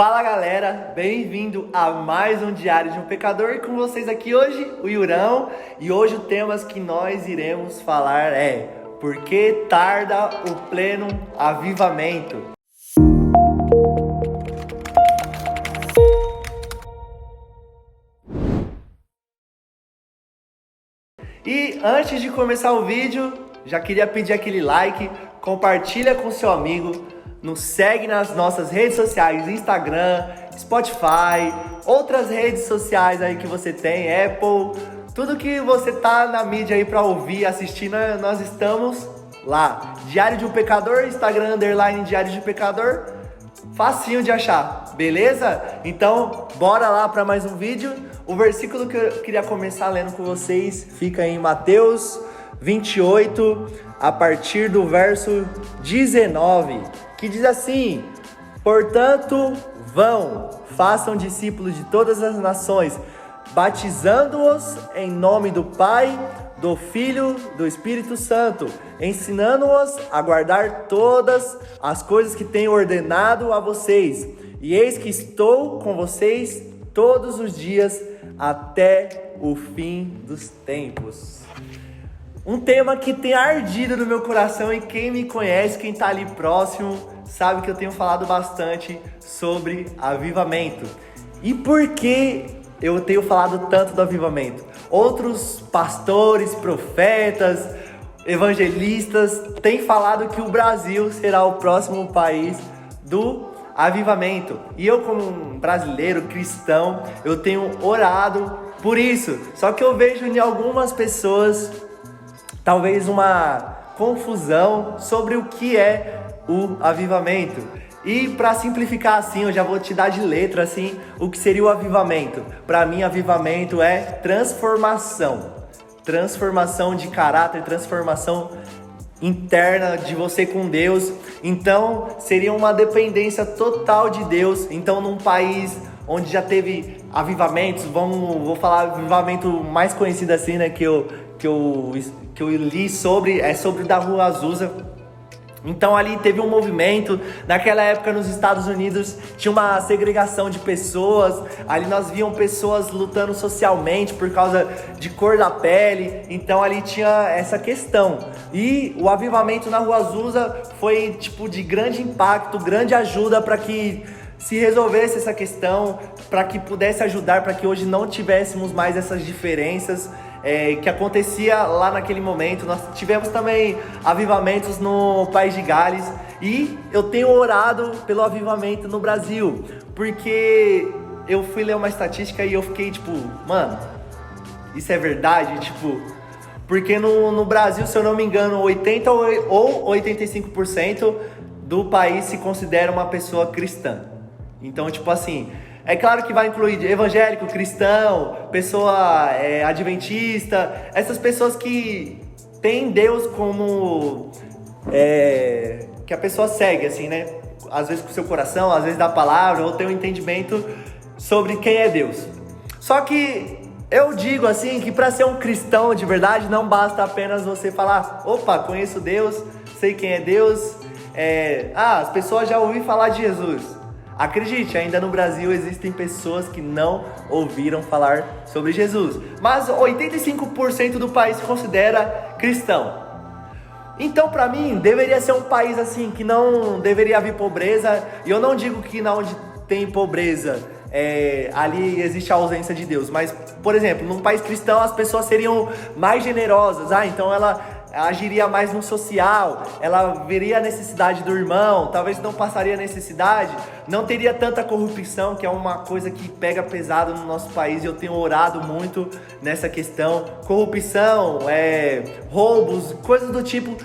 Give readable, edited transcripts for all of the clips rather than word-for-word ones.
Fala galera, bem-vindo a mais um Diário de um Pecador e com vocês aqui hoje, o Yurão. E hoje o tema que nós iremos falar é: por que tarda o pleno avivamento? E antes de começar o vídeo, já queria pedir aquele like, compartilha com seu amigo, nos segue nas nossas redes sociais, Instagram, Spotify, outras redes sociais aí que você tem, Apple, tudo que você tá na mídia aí pra ouvir, assistir, nós estamos lá. Diário de um Pecador, Instagram, _ Diário de um Pecador, facinho de achar, beleza? Então, bora lá para mais um vídeo. O versículo que eu queria começar lendo com vocês fica em Mateus 28, a partir do verso 19, que diz assim: portanto, vão, façam discípulos de todas as nações, batizando-os em nome do Pai, do Filho, do Espírito Santo, ensinando-os a guardar todas as coisas que tenho ordenado a vocês. E eis que estou com vocês todos os dias até o fim dos tempos. Um tema que tem ardido no meu coração, e quem me conhece, quem tá ali próximo, sabe que eu tenho falado bastante sobre avivamento. E por que eu tenho falado tanto do avivamento? Outros pastores, profetas, evangelistas têm falado que o Brasil será o próximo país do avivamento. E eu, como um brasileiro cristão, eu tenho orado por isso. Só que eu vejo em algumas pessoas talvez uma confusão sobre o que é o avivamento. E para simplificar assim, eu já vou te dar de letra assim, o que seria o avivamento. Para mim, avivamento é transformação. Transformação de caráter, transformação interna de você com Deus. Então, seria uma dependência total de Deus. Então, num país onde já teve avivamentos, vou falar avivamento mais conhecido assim, né, que eu li sobre, é sobre o da Rua Azusa. Então ali teve um movimento, naquela época nos Estados Unidos tinha uma segregação de pessoas, ali nós víamos pessoas lutando socialmente por causa de cor da pele, então ali tinha essa questão. E o avivamento na Rua Azusa foi tipo de grande impacto, grande ajuda para que se resolvesse essa questão, para que pudesse ajudar, para que hoje não tivéssemos mais essas diferenças que acontecia lá naquele momento. Nós tivemos também avivamentos no País de Gales, e eu tenho orado pelo avivamento no Brasil, porque eu fui ler uma estatística e eu fiquei tipo, mano, isso é verdade? Tipo, porque no Brasil, se eu não me engano, 80% ou 85% do país se considera uma pessoa cristã. Então, tipo assim, é claro que vai incluir evangélico, cristão, pessoa adventista, essas pessoas que têm Deus como que a pessoa segue, assim, né? Às vezes com o seu coração, às vezes da palavra, ou tem um entendimento sobre quem é Deus. Só que eu digo assim, que para ser um cristão de verdade, não basta apenas você falar: opa, conheço Deus, sei quem é Deus, as pessoas já ouviram falar de Jesus. Acredite, ainda no Brasil existem pessoas que não ouviram falar sobre Jesus, mas 85% do país se considera cristão. Então, para mim, deveria ser um país assim, que não deveria haver pobreza. E eu não digo que onde tem pobreza, ali existe a ausência de Deus. Mas, por exemplo, num país cristão as pessoas seriam mais generosas. Então ela agiria mais no social, ela veria a necessidade do irmão, talvez não passaria necessidade, não teria tanta corrupção, que é uma coisa que pega pesado no nosso país, e eu tenho orado muito nessa questão. Corrupção, roubos, coisas do tipo.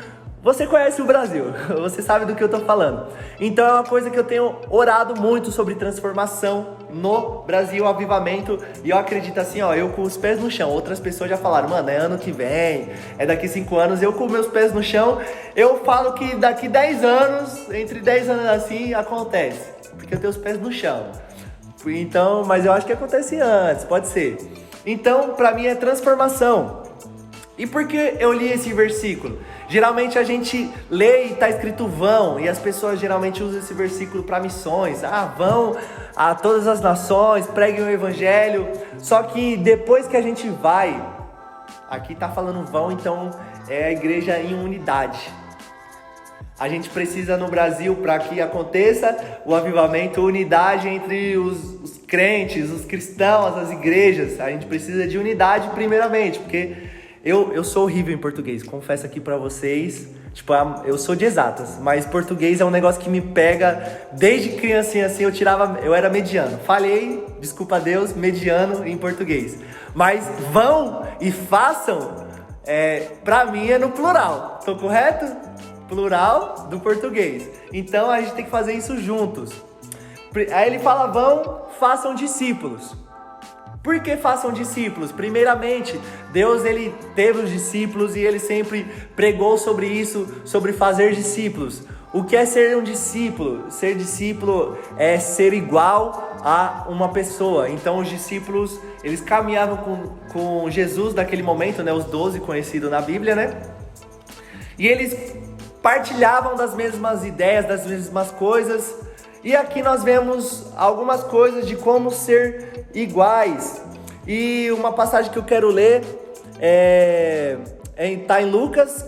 Você conhece o Brasil, você sabe do que eu tô falando. Então é uma coisa que eu tenho orado muito sobre transformação no Brasil, avivamento. E eu acredito assim, eu com os pés no chão. Outras pessoas já falaram: mano, é ano que vem, é daqui 5 anos. Eu com meus pés no chão, eu falo que daqui 10 anos, entre 10 anos assim, acontece. Porque eu tenho os pés no chão. Então, mas eu acho que acontece antes, pode ser. Então, pra mim é transformação. E por que eu li esse versículo? Geralmente a gente lê e está escrito vão, e as pessoas geralmente usam esse versículo para missões. Vão a todas as nações, preguem o evangelho. Só que depois que a gente vai, aqui está falando vão, então é a igreja em unidade. A gente precisa no Brasil, para que aconteça o avivamento, unidade entre os crentes, os cristãos, as igrejas. A gente precisa de unidade primeiramente, porque eu sou horrível em português, confesso aqui para vocês. Tipo, eu sou de exatas, mas português é um negócio que me pega desde criancinha assim, eu era mediano. Falhei, desculpa a Deus, mediano em português. Mas vão e façam, pra mim é no plural, tô correto? Plural do português. Então a gente tem que fazer isso juntos. Aí ele fala, vão, façam discípulos. Por que façam discípulos? Primeiramente, Deus ele teve os discípulos e ele sempre pregou sobre isso, sobre fazer discípulos. O que é ser um discípulo? Ser discípulo é ser igual a uma pessoa. Então os discípulos, eles caminhavam com Jesus naquele momento, né? Os 12 conhecidos na Bíblia, né? E eles partilhavam das mesmas ideias, das mesmas coisas. E aqui nós vemos algumas coisas de como ser iguais. E uma passagem que eu quero ler está em Lucas,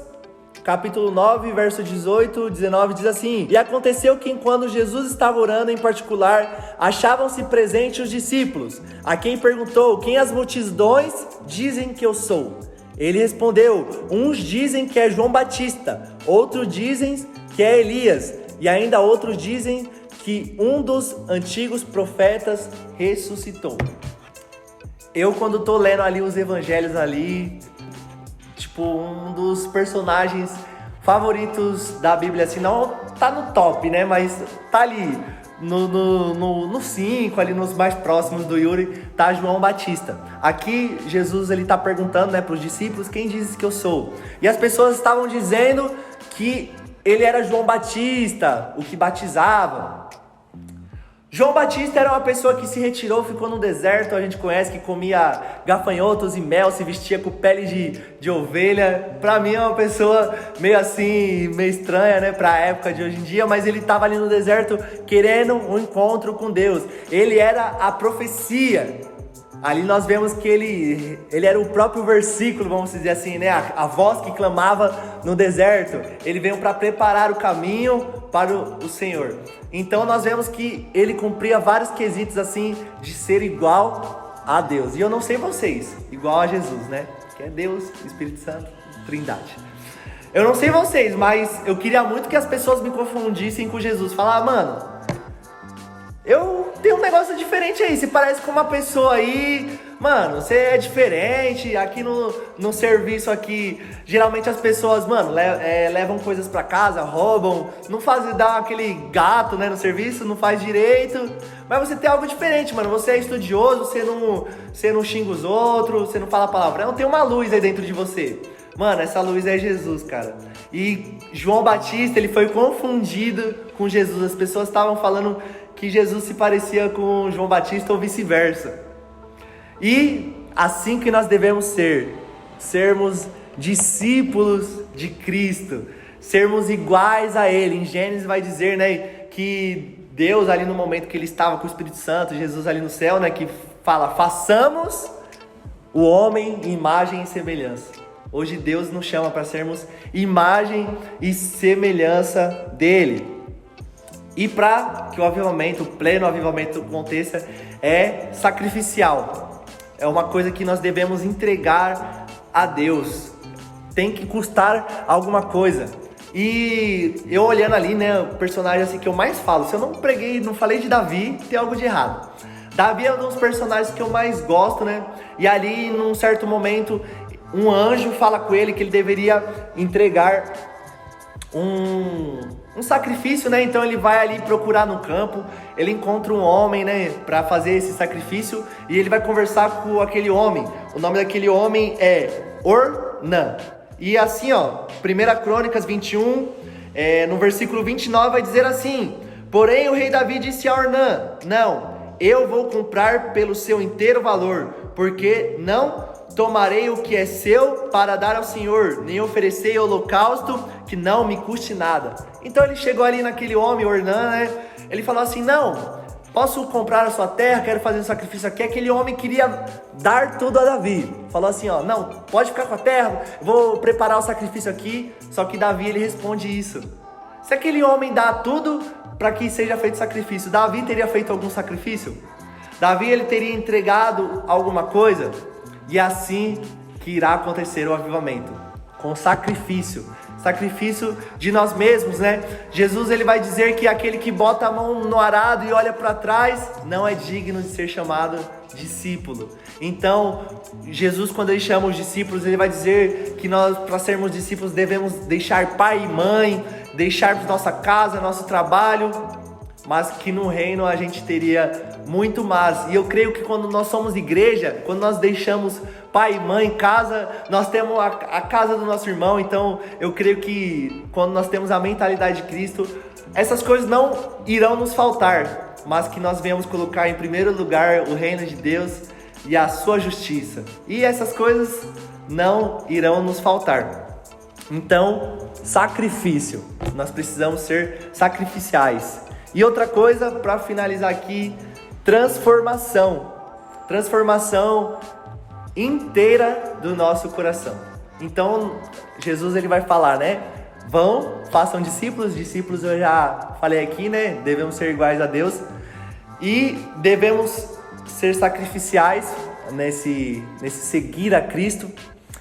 capítulo 9, verso 18, 19, diz assim: E aconteceu que enquanto Jesus estava orando em particular, achavam-se presentes os discípulos, a quem perguntou, quem as multidões dizem que eu sou? Ele respondeu, uns dizem que é João Batista, outros dizem que é Elias, e ainda outros dizem que um dos antigos profetas ressuscitou. Eu, quando tô lendo ali os evangelhos ali, tipo, um dos personagens favoritos da Bíblia, assim, não tá no top, né, mas tá ali no 5, ali nos mais próximos do Yuri, tá João Batista. Aqui Jesus ele tá perguntando, né, para os discípulos, quem diz que eu sou? E as pessoas estavam dizendo que ele era João Batista, o que batizava. João Batista era uma pessoa que se retirou, ficou no deserto, a gente conhece, que comia gafanhotos e mel, se vestia com pele de ovelha. Pra mim é uma pessoa meio assim, meio estranha, né, pra época de hoje em dia, mas ele estava ali no deserto querendo um encontro com Deus. Ele era a profecia. Ali nós vemos que ele era o próprio versículo, vamos dizer assim, né? A voz que clamava no deserto. Ele veio para preparar o caminho para o Senhor. Então nós vemos que ele cumpria vários quesitos assim de ser igual a Deus. E eu não sei vocês, igual a Jesus, né? Que é Deus, Espírito Santo, Trindade. Eu não sei vocês, mas eu queria muito que as pessoas me confundissem com Jesus. Falar, mano, eu tenho um negócio diferente aí, você parece com uma pessoa aí, mano, você é diferente. Aqui no serviço aqui, geralmente as pessoas, mano, levam coisas pra casa, roubam, não fazem, dá aquele gato, né, no serviço, não faz direito, mas você tem algo diferente, mano, você é estudioso, você não xinga os outros, você não fala palavrão, tem uma luz aí dentro de você. Mano, essa luz é Jesus, cara. E João Batista, ele foi confundido com Jesus, as pessoas estavam falando que Jesus se parecia com João Batista ou vice-versa. E assim que nós devemos sermos discípulos de Cristo, sermos iguais a Ele. Em Gênesis vai dizer, né, que Deus ali no momento que Ele estava com o Espírito Santo, Jesus ali no céu, né, que fala, façamos o homem em imagem e semelhança. Hoje Deus nos chama para sermos imagem e semelhança dEle. E para que o avivamento, o pleno avivamento aconteça, é sacrificial. É uma coisa que nós devemos entregar a Deus. Tem que custar alguma coisa. E eu olhando ali, né, o personagem assim que eu mais falo, se eu não falei de Davi, tem algo de errado. Davi é um dos personagens que eu mais gosto, né? E ali, num certo momento, um anjo fala com ele que ele deveria entregar um sacrifício, né? Então ele vai ali procurar no campo, ele encontra um homem, né, para fazer esse sacrifício, e ele vai conversar com aquele homem. O nome daquele homem é Ornã. E assim, ó, 1 Crônicas 21, no versículo 29 vai dizer assim: porém o rei Davi disse a Ornã, não, eu vou comprar pelo seu inteiro valor, porque não tomarei o que é seu para dar ao Senhor, nem oferecerei holocausto que não me custe nada. Então ele chegou ali naquele homem, Ornã, né? Ele falou assim, não, posso comprar a sua terra, quero fazer um sacrifício aqui. Aquele homem queria dar tudo a Davi. Falou assim, ó, não, pode ficar com a terra, vou preparar o sacrifício aqui. Só que Davi, ele responde isso. Se aquele homem dá tudo para que seja feito sacrifício, Davi teria feito algum sacrifício? Davi, ele teria entregado alguma coisa? E é assim que irá acontecer o avivamento, com sacrifício. Sacrifício de nós mesmos, né? Jesus, ele vai dizer que aquele que bota a mão no arado e olha para trás não é digno de ser chamado discípulo. Então, Jesus, quando ele chama os discípulos, ele vai dizer que nós, para sermos discípulos, devemos deixar pai e mãe, deixarmos nossa casa, nosso trabalho, mas que no reino a gente teria muito mais. E eu creio que quando nós somos igreja, quando nós deixamos pai, mãe, casa, nós temos a casa do nosso irmão. Então eu creio que quando nós temos a mentalidade de Cristo, essas coisas não irão nos faltar, mas que nós venhamos colocar em primeiro lugar o reino de Deus e a sua justiça, e essas coisas não irão nos faltar. Então, sacrifício, nós precisamos ser sacrificiais. E outra coisa, para finalizar aqui, transformação inteira do nosso coração. Então, Jesus, ele vai falar, né? Vão, façam discípulos eu já falei aqui, né? Devemos ser iguais a Deus e devemos ser sacrificiais nesse seguir a Cristo.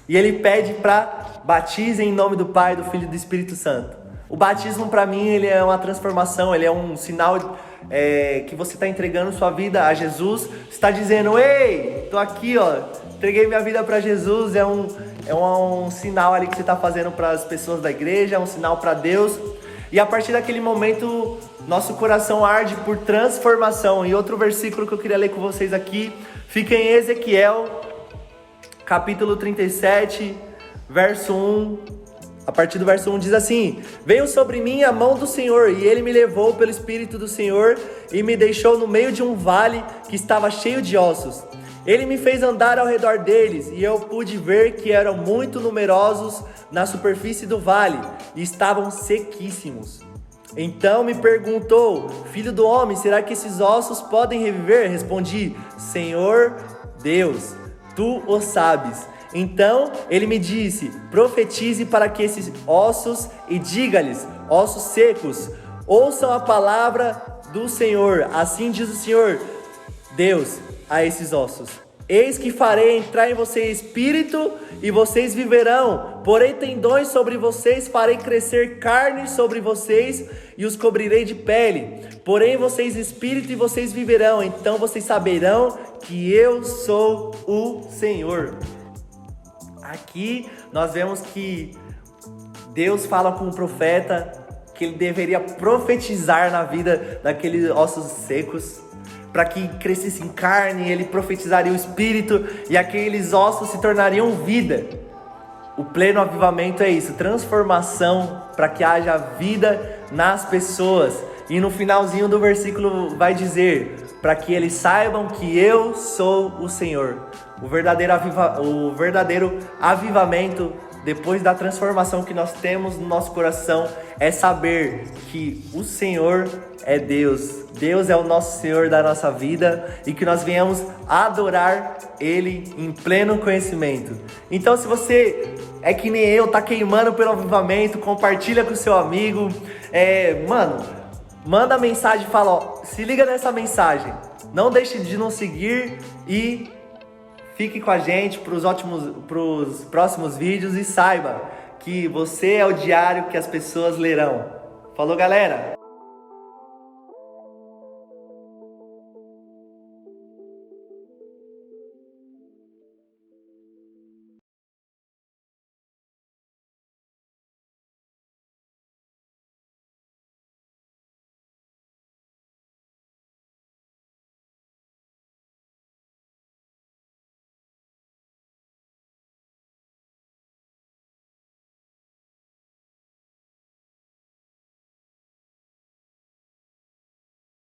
E ele pede para batizem em nome do Pai, do Filho e do Espírito Santo. O batismo, para mim, ele é uma transformação, ele é um sinal que você está entregando sua vida a Jesus. Você está dizendo, ei, tô aqui, ó, entreguei minha vida para Jesus. É um sinal ali que você está fazendo para as pessoas da igreja, é um sinal para Deus. E a partir daquele momento, nosso coração arde por transformação. E outro versículo que eu queria ler com vocês aqui, fica em Ezequiel, capítulo 37, verso 1. A partir do verso 1 diz assim: veio sobre mim a mão do Senhor, e ele me levou pelo Espírito do Senhor e me deixou no meio de um vale que estava cheio de ossos. Ele me fez andar ao redor deles, e eu pude ver que eram muito numerosos na superfície do vale, e estavam sequíssimos. Então me perguntou: filho do homem, será que esses ossos podem reviver? Respondi: Senhor Deus, tu o sabes. Então ele me disse: profetize para que esses ossos e diga-lhes: ossos secos, ouçam a palavra do Senhor. Assim diz o Senhor Deus a esses ossos: eis que farei entrar em vocês espírito e vocês viverão, porém tendões sobre vocês, farei crescer carne sobre vocês e os cobrirei de pele, porém vocês espírito e vocês viverão, então vocês saberão que eu sou o Senhor. Aqui nós vemos que Deus fala com o profeta que ele deveria profetizar na vida daqueles ossos secos, para que crescessem carne. Ele profetizaria o Espírito e aqueles ossos se tornariam vida. O pleno avivamento é isso, transformação para que haja vida nas pessoas. E no finalzinho do versículo vai dizer: para que eles saibam que eu sou o Senhor. O verdadeiro avivamento, depois da transformação que nós temos no nosso coração, é saber que o Senhor é Deus. Deus é o nosso Senhor da nossa vida e que nós venhamos adorar Ele em pleno conhecimento. Então, se você é que nem eu, tá queimando pelo avivamento, compartilha com o seu amigo. Manda mensagem e fala, ó, se liga nessa mensagem. Não deixe de nos seguir e fique com a gente para os próximos vídeos e saiba que você é o diário que as pessoas lerão. Falou, galera!